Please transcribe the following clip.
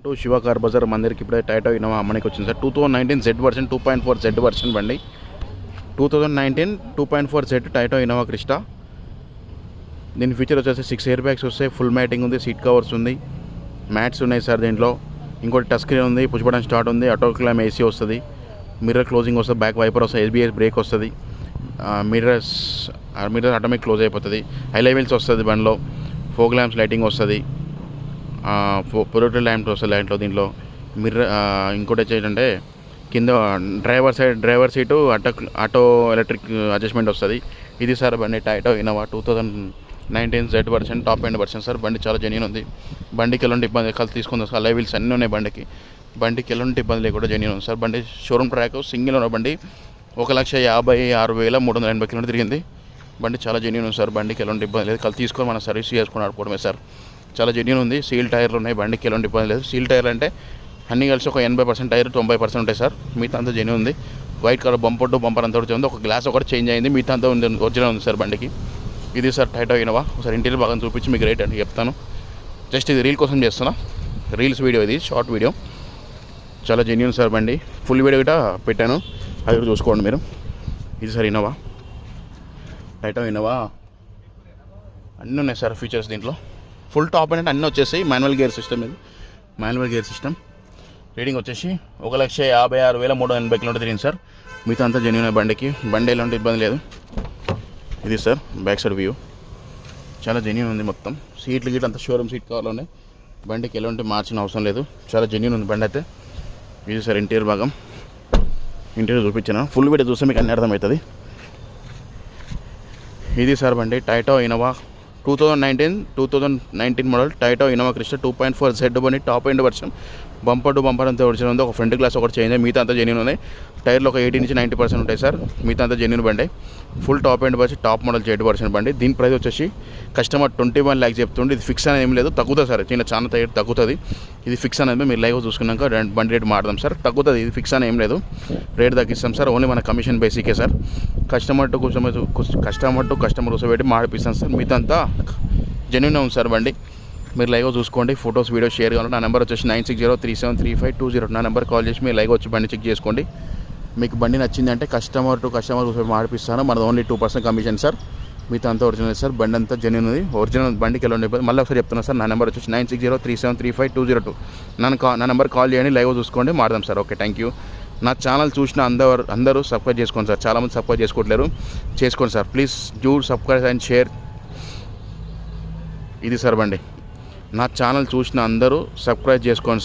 Two Shiva car Bazar మందిరికి ఇప్పుడే టైటో Innova అమ్మనికి వచ్చింది sir. 2019 Z version 2.4 Z version బండి. 2019 2.4 Z టైటో ఇన్నోవా క్రిస్టా. దీని ఫీచర్ వచ్చేసి 6 ఎయిర్ బ్యాగ్స్ వస్తాయి, ఫుల్ మ్యాటింగ్ ఉంది, సీట్ కవర్స్ ఉంది, మ్యాట్స్ ఉన్నాయి సార్ దీంట్లో. ఇంకోటి టచ్ స్క్రీన్ ఉంది, పుష్ బటన్ స్టార్ట్ ఉంది, ఆటో క్లైమ్ ఏసీ వస్తుంది, మిర్రర్ క్లోజింగ్ వస్తుంది, బ్యాక్ వైపర్ వస్తుంది, ABS బ్రేక్ వస్తుంది, మిర్రర్ ఆటోమేటిక్ క్లోజ్ అయిపోతుంది, హై లెవెల్స్ వస్తుంది బండిలో, ఫోగ్ ల్యాంప్స్ లైటింగ్ వస్తుంది, ప్రొటెక్టర్ ల్యాంప్ వస్తుంది లైట్లో దీంట్లో. మిర్రర్ ఇంకోటి వచ్చేటంటే కింద driver seat auto electric adjustment వస్తుంది. ఇది సార్ బండి Toyota Innova 2019 Z version top end version sir. బండి చాలా జెన్యూన్ ఉంది. బండికి ఎలాంటి ఇబ్బంది కలిసి తీసుకుంది సార్. అలై వీల్స్ అన్నీ ఉన్నాయి బండికి ఎలాంటి ఇబ్బంది లేకుండా జెన్యూన్ ఉంది సార్. బండి షోరూమ్ ట్రాక్ సింగిల్ ఉన్న బండి 1,56,380 కిలోమీటర్ తిరిగింది. బండి చాలా జెన్యూన్ ఉంది సార్. బండికి ఎలాంటి ఇబ్బంది లేదు. కలిసి తీసుకొని మనం సర్వీస్ చేసుకొని ఆడుకోవడమే సార్. చాలా జెన్యూన్ ఉంది. సీల్ టైర్లు ఉన్నాయి, బండికి ఎలాంటి ఇబ్బంది లేదు. సీల్ టైర్లు అంటే అన్నీ కలిసి ఒక 80% టైర్ 90% ఉంటాయి సార్. మిగతా అంతా జెన్యూన్ ఉంది. White colour bumper to bumper అంతా ఉంది. ఒక గ్లాస్ ఒకటి చేంజ్ అయింది, మిగతా అంతా ఒరిజినల్ ఉంది సార్ బండికి. ఇది సార్ టైటో ఇన్నోవా. ఒకసారి ఇంటీరియర్ బాగా చూపించి మీకు రేట్ అని చెప్తాను. జస్ట్ ఇది రీల్ కోసం చేస్తున్నా, రీల్స్ వీడియో, ఇది షార్ట్ వీడియో. చాలా జెన్యూన్ సార్ బండి. ఫుల్ వీడియో కూడా పెట్టాను, అది కూడా చూసుకోండి మీరు. ఇది సార్ ఇన్నోవా, టైటో ఇన్నోవా. అన్నీ ఉన్నాయి సార్ ఫీచర్స్ దీంట్లో. ఫుల్ టాప్ అంటే అన్నీ వచ్చేసి మాన్యువల్ గేర్ సిస్టమ్. ఇది మాన్యువల్ గేర్ సిస్టమ్. రీడింగ్ వచ్చేసి 1,56,380 కిలోమీటర్ తిరిగింది సార్. మిగతా అంతా జెన్యూన్ బండికి. బండి ఎలాంటి ఇబ్బంది లేదు. ఇది సార్ బ్యాక్ సైడ్ వ్యూ. చాలా జెన్యూన్ ఉంది మొత్తం. సీట్లు గిట్లు అంతా షోరూమ్ సీట్ కవర్లు ఉన్నాయి. బండికి ఎలాంటి మార్చిన అవసరం లేదు. చాలా జెన్యూన్ ఉంది బండి అయితే. ఇది సార్ ఇంటీరియర్ భాగం. ఇంటీరియర్ చూపించాను. ఫుల్ వీడియో చూస్తే మీకు అన్ని అర్థమవుతుంది. ఇది సార్ బండి Toyota Innova 2019 model Toyota Innova Crysta 2.4 Z బండి top end version. Bumper to bumper అంతా ఒరిజినల్ ఉంది. ఒక ఫ్రంట్ గ్లాస్ ఒకటి చేంజ్ అయ్యి మిగతా అంతా జెన్యూన్ ఉన్నాయి. టైర్లు ఒక 80 నుంచి 90% ఉంటాయి సార్. మిగతా అంతా జెన్యూన్ బండి. ఫుల్ టాప్ ఎండ్ వచ్చి టాప్ మోడల్ Z వర్షన్ బండి. దీని ప్రైస్ వచ్చేసి కస్టమర్ 21 lakhs చెప్తుండే. ఇది ఫిక్స్ అనేది ఏం లేదు, తగ్గుతుంది సార్. చాలా తగ్గుతుంది. ఇది ఫిక్స్ అనేది మీరు లైవ్ చూసుకున్నాక బండి రేట్ మారదాం సార్. తగ్గుతుంది. ఇది ఫిక్స్ అని ఏం లేదు, రేట్ తగ్గిస్తాం సార్. ఓన్లీ మన కమిషన్ బేసికే సార్. కస్టమర్ టు కస్టమర్ కూర్చోబెట్టి మాడిపిస్తాం సార్. మిగతా అంతా జెన్యూన్ ఉంది సార్ బండి. మీరు లైవ్గా చూసుకోండి. ఫొటోస్ వీడియో షేర్ కావాలి. నా నెంబర్ వచ్చేసి 9603735208. నా నెంబర్ కాల్ చేసి మీరు లైవ్గా వచ్చి బండి చెక్ చేసుకోండి. మీకు బండి నచ్చిందంటే కస్టమర్ టు కస్టమర్ మాడిపిస్తాను. మనది ఓన్లీ 2% కమిషన్ సార్. మీతో అంతా ఒరిజినల్ సార్. బండి అంతా జెన్యూన్ ఉంది. ఒరిజినల్ బండికి ఎలా ఉండిపోయింది మళ్ళీ ఒకసారి చెప్తున్నాను సార్. నా నెంబర్ వచ్చేసి 9603735208. నా నెంబర్ కాల్ చేయండి, లైవ్గా చూసుకోండి, మాడదాం సార్. Okay, thank you. నా ఛానల్ చూసిన అందరూ సబ్స్క్రైబ్ చేసుకోండి సార్. చాలామంది సబ్స్క్రైబ్ చేసుకోవట్లేరు, చేసుకోండి sir please. Do subscribe and share. ఇది సార్ బండి. నా ఛానల్ చూసిన అందరూ సబ్స్క్రైబ్ చేసుకోండి సార్.